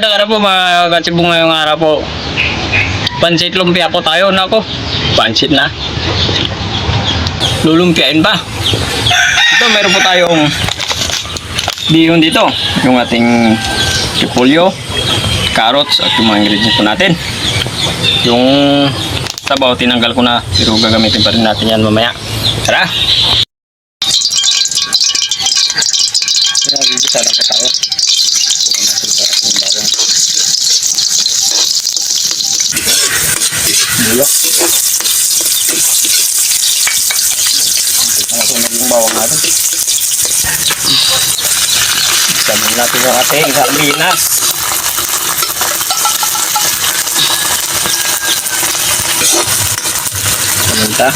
magandang araw po mga katsibong ngayong araw po. Pansit lumpia po tayo. Nako, pansit na. Lulumpiain pa. Ito meron po tayong bihon dito. Yung ating repolyo, carrots at yung mga ingredients po natin. Yung sabaw tinanggal ko na pero gagamitin pa rin natin yan mamaya. Tara! Gigisa lang po tayo. Bulok. Ang sunod yung bawang natin. Sabihin natin yung ating sardinas. Paminta.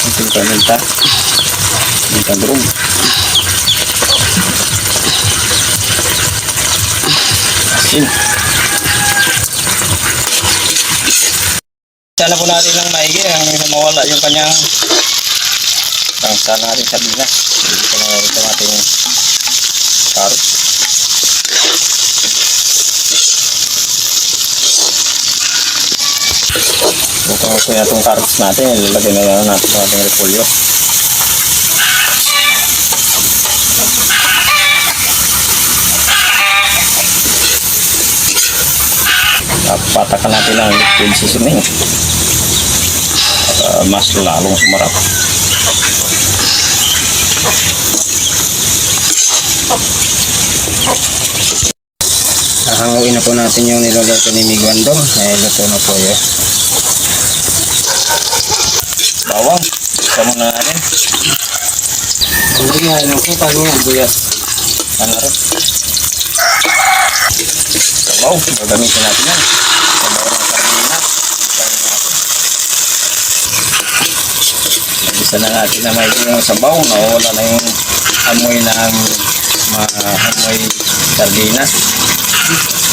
Ating paminta. Paminta durog. Asin. Sana po natin lang maigi hanggang mawala yung kanyang bangsa natin sardinas. Hindi ko na ito natin carrot. Bukang ko na itong carrots natin, ilalagay na natin sa ating repolyo. Patakan natin ang liquid seasoning para mas lalong sumarap. Hanguin na po natin yung niluluto ni Miguandong. Luto na po yun. Bawang, isa muna natin. Hindi nga, ano po, paano nga, buyas. Ano rin? Sabaw, gagamitin natin yan. Sabaw ng sardinas. Isa na natin na may yung sabaw. Nawala na yung amoy ng amoy sardinas.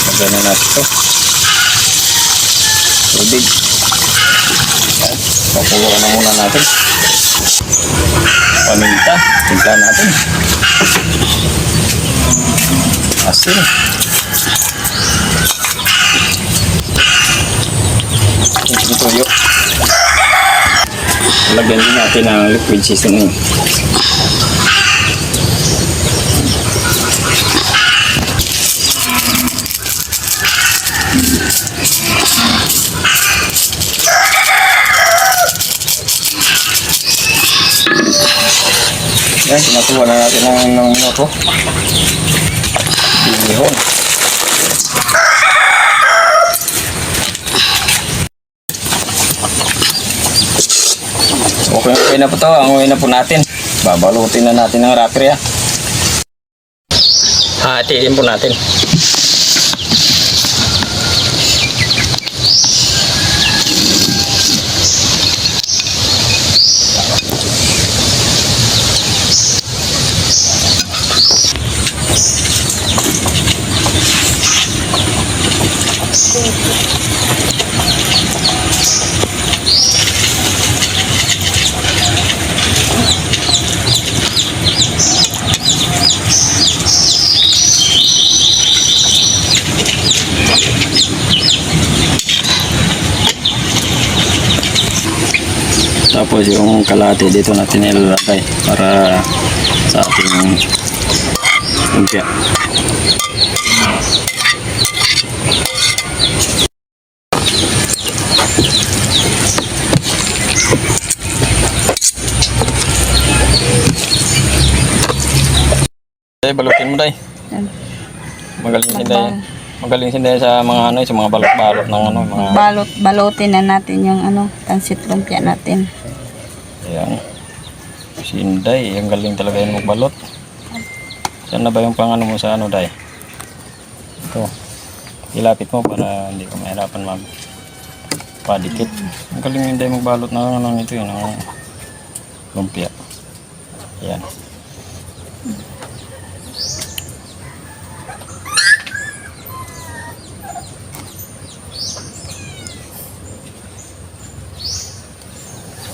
Lagyan na natin ito. Tubig. Pakulo na muna natin. Paminta. Tinta natin. Asin. Tuyo. Lagyan din natin ang liquid seasoning. Yan, sinatuwa na natin ng minuto. Bihon. Okay na po ito. Hanguin na po natin. Babalutin na natin ng wrapper. Hatiin po natin. Tapos yung kalate dito natin ilalagay para sa ating lumpia. Day, balutin mo day. Magaling si day. Magaling si day sa mga ano, sa mga balot-balot ng ano, mga balutin na natin yung ano, pansit lumpia natin. Ayan. Si Inday, ang galing talaga yung magbalot. Saan na ba yung pang ano mo sa ano, Day? Ito. Ilapit mo para hindi ka mahirapan magpadikit. Ang galing yung Inday magbalot na ano ito yun, ang lumpia. Ayan.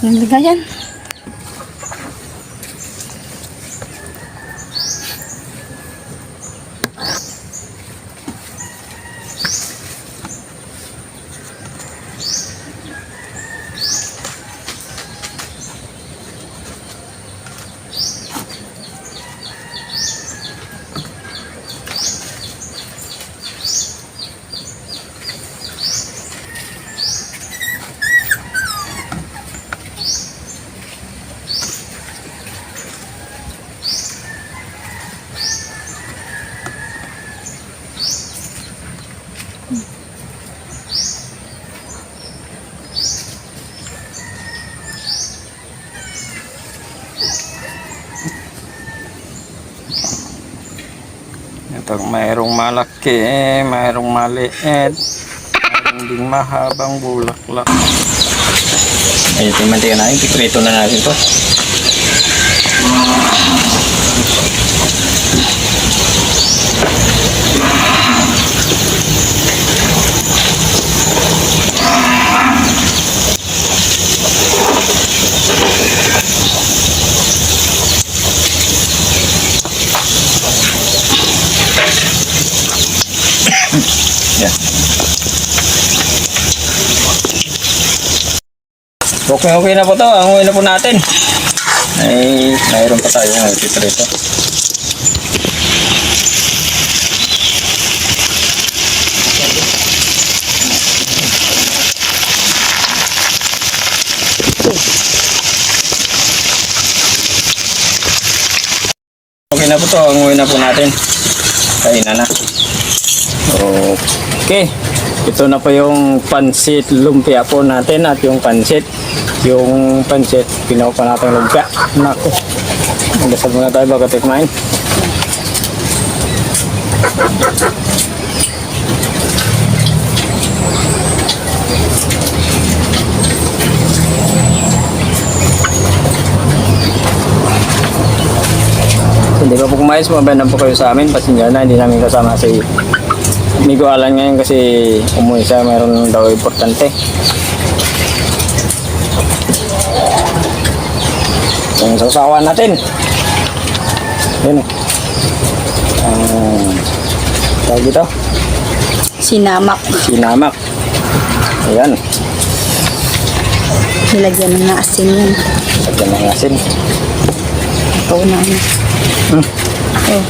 Nilagayan. mayroong malaki, mayroong maliit, mayroong ding mahabang bulaklak. Ay, ito yung mantika natin. Piprito na natin to. Yan. Okay na po to. Ang na po natin. Ay, mayroon pa tayo ng piprito. Okay na po to. Ang na po natin. Kainan na. Okay. Ito na po yung pansit lumpia po natin at yung pansit. Yung pansit, pinaw pa natin lumpia. Naku. Magdasal muna tayo bago tikmain. Hindi pa po kumain, sumabayan po kayo sa amin. Pasensya na, hindi namin kasama si Migo Alan ngayon kasi umuwi siya, mayroon daw importante. Yung sausawan natin. Yun. Tawag dito? Sinamak. Sinamak. Ayan. Nilagyan ng asin yan. Lagyan ng asin. Ikaw na ano. Oh.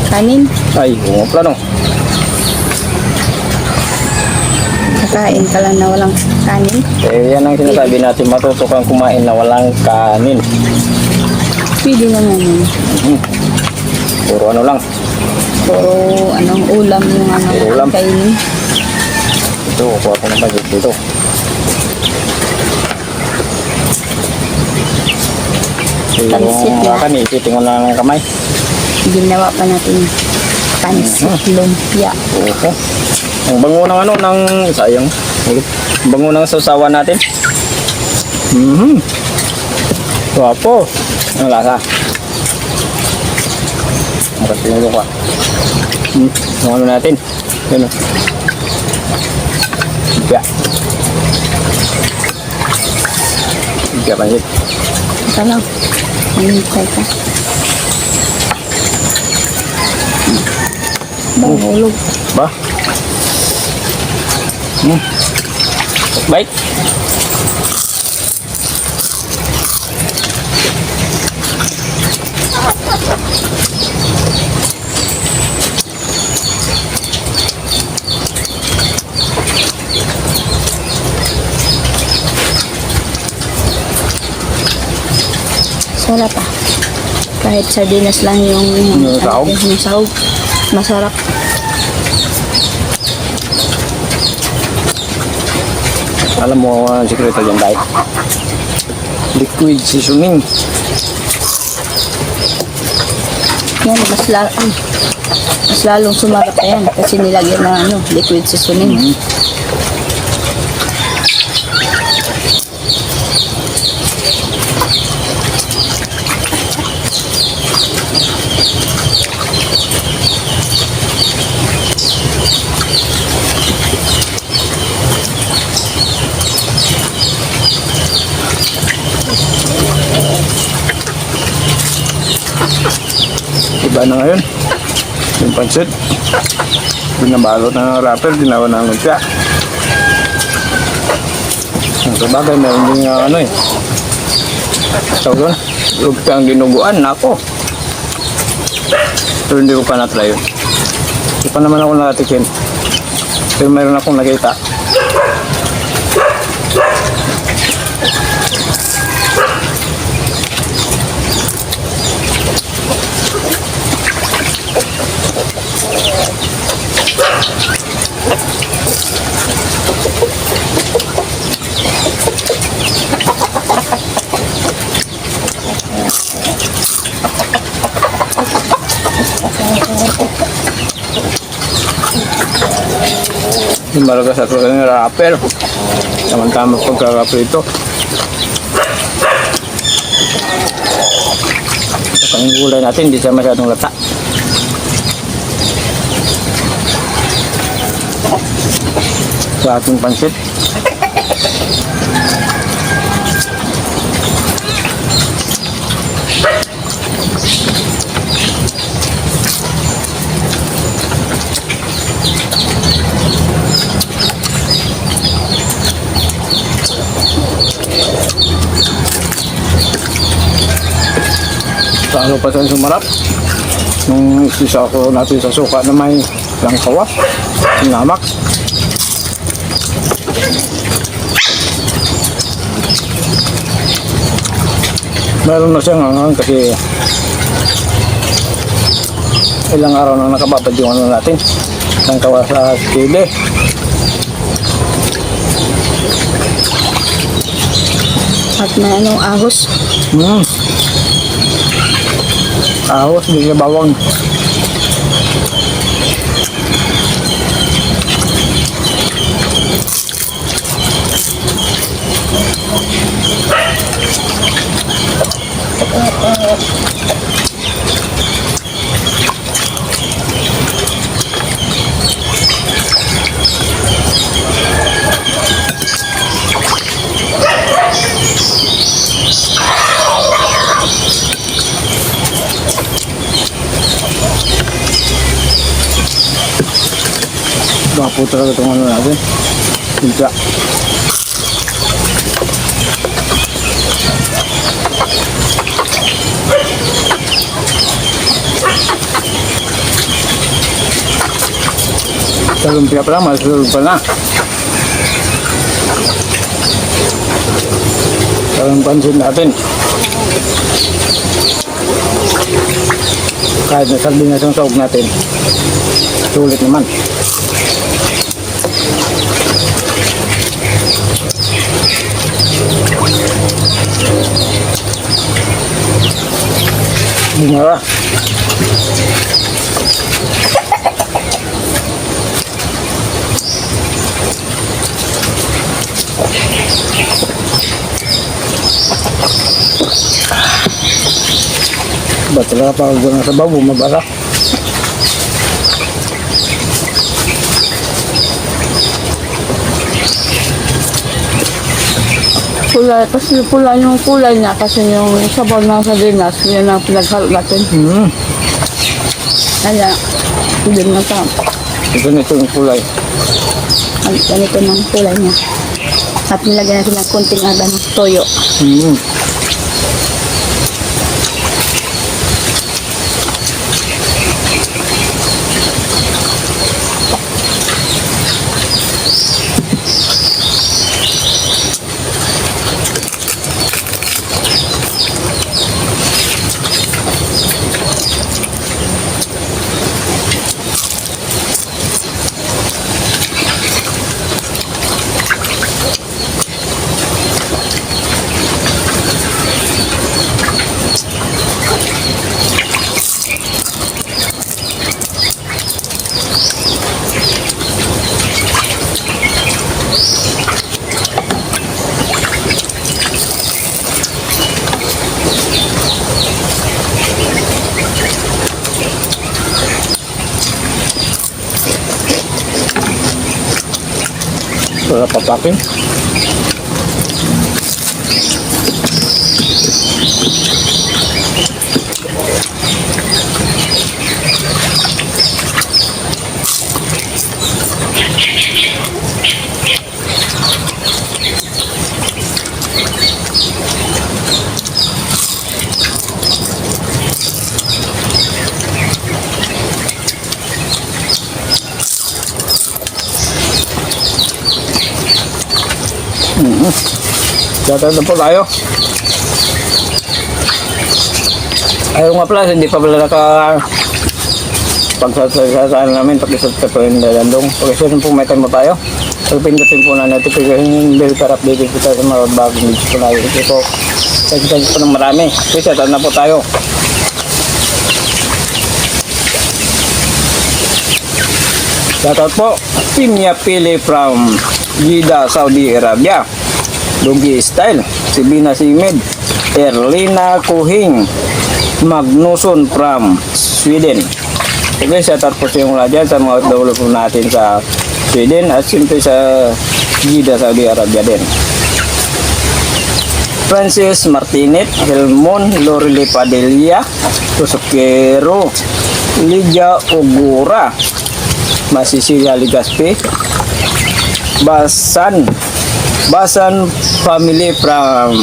Kanin. Ay, umupla no. Kakain ka lang na walang kanin. Eh, yan ang sinasabi natin, matuto kang kumain na walang kanin. Pwede naman yun. Puro ano lang. Puro anong ulam yung ano Puro ulam. kainin. Ito, kuha ko ng budget dito. Pansit Yung na. akan, ititingon lang ng kamay. Ginawa pa natin pansit lumpia. Oo. Ang bango ng ano, ng sayang. Ang bango ng sausawan natin. Wapo. Ang lasa. Makatinulong ka. Ang ano natin. Yan o. Lumpia. Lumpia pansit. Ito lang. Manintay ka. Mahulog. Ba? Baik. Sarap ah. Kahit sardinas lang yung sahog. yung sahog. Masarap. Alam mo ang sikreto dyan, Day? Liquid seasoning. Yan, mas lalong sumarap na yan kasi nilagyan ng ano, liquid seasoning. Iba na ngayon. Yung pansit. Binabalot na ng wrapper, ginawa ng lumpia. Ang sabagay, meron din nga ano eh. Tawag doon, lumpia ang dinuguan, nako. Pero hindi ko pa na-try yun. Hindi pa naman ako nakatikin. Pero meron akong nakita. Malagas at wala ng rapper. Tama-tama pagka-rapper ito. Ang gulay natin, hindi siya masyadong lata. Sa ating pansit. Ano pa sa sumarap nung isa ko natin sa suka na may langkawa, sinamak. Meron na siyang hangang kasi ilang araw na nakababad yung ano natin, langkawa sa chili. At may anong ahos. Ahos, hindi na bawang. Bapo talaga itong ano natin. Pizza. Sa lumpia pa lang, masulog pa na. Parang pansin natin. Kahit na sardinas ang sahog natin, sulit naman. Bunga. Ba talaga pag gano'n sa babo, mabara. Kulay, kasi pula yung kulay niya kasi yung sabaw ng sardinas, yun ang pinaghalo natin. Kaya, hindi na sa Ganito yung kulay. ganito ng kulay niya. At nilagyan natin ng konting ng toyo. Sarap papakin. Shoutout na po tayo. Ayaw nga pala, hindi pa pala pagsasasaan namin, pakisubscribe po yung dalandong. Pakisubscribe po, may time po tayo. Pagpindutin po na notification yung bell para updated po tayo sa mga bagong videos po tayo. Ito po, thank you po ng marami. Okay, shoutout na po tayo. Shoutout po, Timnya Pili from Jeddah, Saudi Arabia. Dugi Style, Sibina Simid, Erlina Kuhing, Magnusson from Sweden. Okay, shoutout po sa mga dyan sa mga OFW po natin sa Sweden at siyempre sa Jeddah, Saudi Arabia din. Francis Martinez, Helmon, Lorely Padilla, Tusukero, Lydia Ogura, Masisilia Ligaspi, Basan family from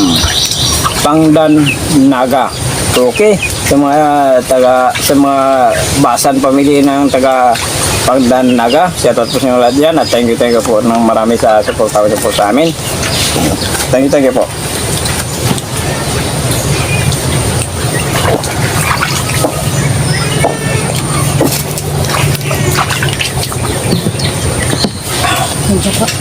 Pangdan Naga. Okay, sa mga Basan family ng taga Pangdan Naga, shoutout po sa inyo lahat dyan at thank you po ng marami sa support sa amin. Thank you po. Thank you po.